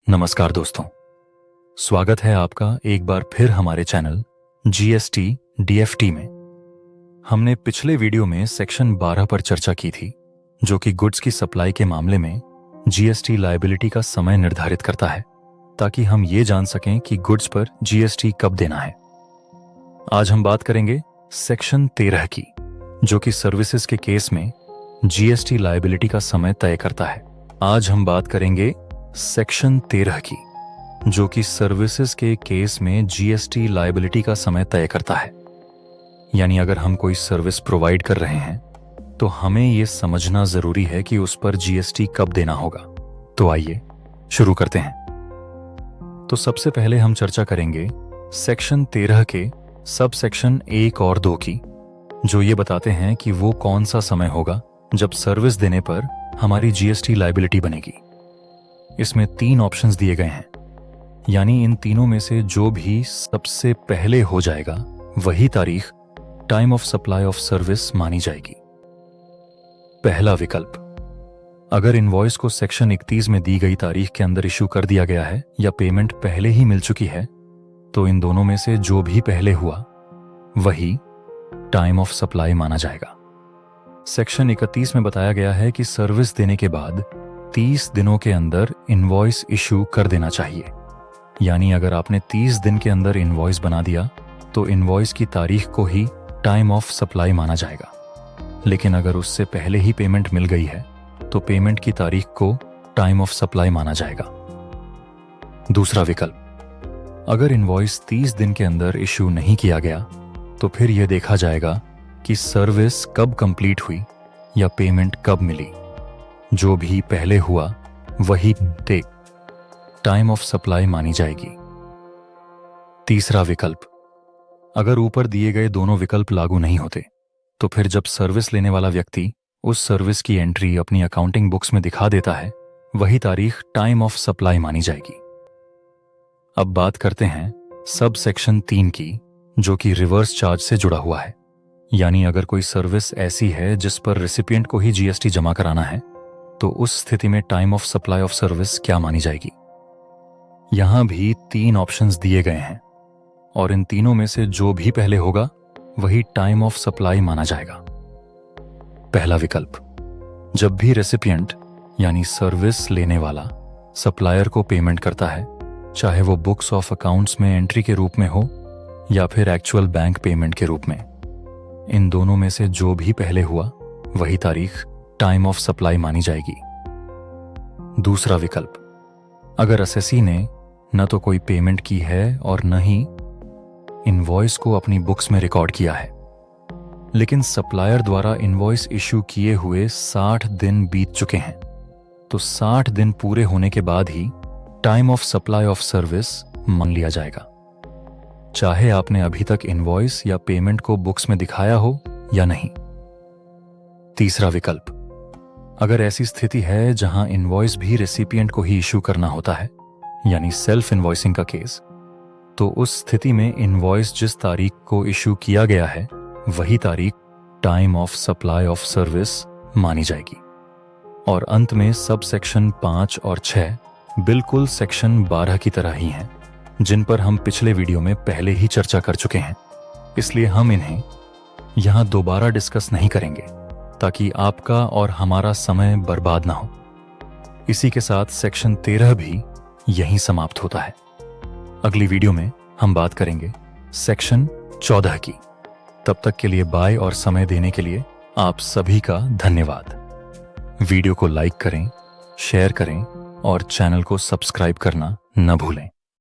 नमस्कार दोस्तों, स्वागत है आपका एक बार फिर हमारे चैनल जीएसटी डीएफटी में। हमने पिछले वीडियो में सेक्शन 12 पर चर्चा की थी, जो कि गुड्स की सप्लाई के मामले में जीएसटी लायबिलिटी का समय निर्धारित करता है, ताकि हम ये जान सकें कि गुड्स पर जीएसटी कब देना है। आज हम बात करेंगे सेक्शन 13 की, जो कि सर्विसेज के केस में जीएसटी लायबिलिटी का समय तय करता है। आज हम बात करेंगे सेक्शन 13 की, जो कि सर्विसेज के केस में जीएसटी लायबिलिटी का समय तय करता है। यानी अगर हम कोई सर्विस प्रोवाइड कर रहे हैं तो हमें यह समझना जरूरी है कि उस पर जीएसटी कब देना होगा। तो आइए शुरू करते हैं। तो सबसे पहले हम चर्चा करेंगे सेक्शन 13 के सब सेक्शन 1 और 2 की, जो ये बताते हैं कि वो कौन सा समय होगा जब सर्विस देने पर हमारी जीएसटी लायबिलिटी बनेगी। इसमें 3 ऑप्शंस दिए गए हैं, यानी इन तीनों में से जो भी सबसे पहले हो जाएगा वही तारीख time of supply of service मानी जाएगी। पहला विकल्प, अगर इनवॉइस को सेक्शन 31 में दी गई तारीख के अंदर इशू कर दिया गया है या पेमेंट पहले ही मिल चुकी है, तो इन दोनों में से जो भी पहले हुआ वही टाइम ऑफ सप्लाई माना जाएगा। सेक्शन 31 में बताया गया है कि सर्विस देने के बाद 30 दिनों के अंदर इनवॉइस इशू कर देना चाहिए। यानी अगर आपने 30 दिन के अंदर इनवॉइस बना दिया तो इनवॉइस की तारीख को ही टाइम ऑफ सप्लाई माना जाएगा। लेकिन अगर उससे पहले ही पेमेंट मिल गई है तो पेमेंट की तारीख को टाइम ऑफ सप्लाई माना जाएगा। दूसरा विकल्प, अगर इनवॉइस 30 दिन के अंदर इशू नहीं किया गया तो फिर यह देखा जाएगा कि सर्विस कब कंप्लीट हुई या पेमेंट कब मिली। जो भी पहले हुआ वही टाइम ऑफ सप्लाई मानी जाएगी। तीसरा विकल्प, अगर ऊपर दिए गए दोनों विकल्प लागू नहीं होते तो फिर जब सर्विस लेने वाला व्यक्ति उस सर्विस की एंट्री अपनी अकाउंटिंग बुक्स में दिखा देता है, वही तारीख टाइम ऑफ सप्लाई मानी जाएगी। अब बात करते हैं सब सेक्शन 3 की, जो कि रिवर्स चार्ज से जुड़ा हुआ है। यानी अगर कोई सर्विस ऐसी है जिस पर रेसिपिएंट को ही जीएसटी जमा कराना है, तो उस स्थिति में time of supply of service क्या मानी जाएगी। यहां भी 3 ऑप्शंस दिए गए हैं और इन तीनों में से जो भी पहले होगा वही टाइम ऑफ सप्लाई माना जाएगा। पहला विकल्प, जब भी रेसिपिएंट यानी सर्विस लेने वाला सप्लायर को पेमेंट करता है, चाहे वो बुक्स ऑफ अकाउंट्स में एंट्री के रूप में हो या फिर एक्चुअल बैंक पेमेंट के रूप में, इन दोनों में से जो भी पहले हुआ वही तारीख टाइम ऑफ सप्लाई मानी जाएगी। दूसरा विकल्प, अगर असेसी ने न तो कोई पेमेंट की है और न ही इनवॉइस को अपनी बुक्स में रिकॉर्ड किया है, लेकिन सप्लायर द्वारा इनवॉइस इशू किए हुए 60 दिन बीत चुके हैं, तो 60 दिन पूरे होने के बाद ही time of supply of service मान लिया जाएगा, चाहे आपने अभी तक इनवॉइस या पेमेंट को बुक्स में दिखाया हो या नहीं। तीसरा विकल्प, अगर ऐसी स्थिति है जहां इनवॉइस भी रेसिपिएंट को ही इशू करना होता है, यानी सेल्फ इनवॉइसिंग का केस, तो उस स्थिति में इनवॉइस जिस तारीख को इशू किया गया है वही तारीख time of supply of service मानी जाएगी। और अंत में सब सेक्शन 5 और 6 बिल्कुल सेक्शन 12 की तरह ही हैं, जिन पर हम पिछले वीडियो में पहले ही चर्चा कर चुके हैं, इसलिए हम इन्हें यहां दोबारा डिस्कस नहीं करेंगे ताकि आपका और हमारा समय बर्बाद ना हो। इसी के साथ सेक्शन 13 भी यहीं समाप्त होता है। अगली वीडियो में हम बात करेंगे सेक्शन 14 की। तब तक के लिए बाय और समय देने के लिए आप सभी का धन्यवाद। वीडियो को लाइक करें, शेयर करें और चैनल को सब्सक्राइब करना न भूलें।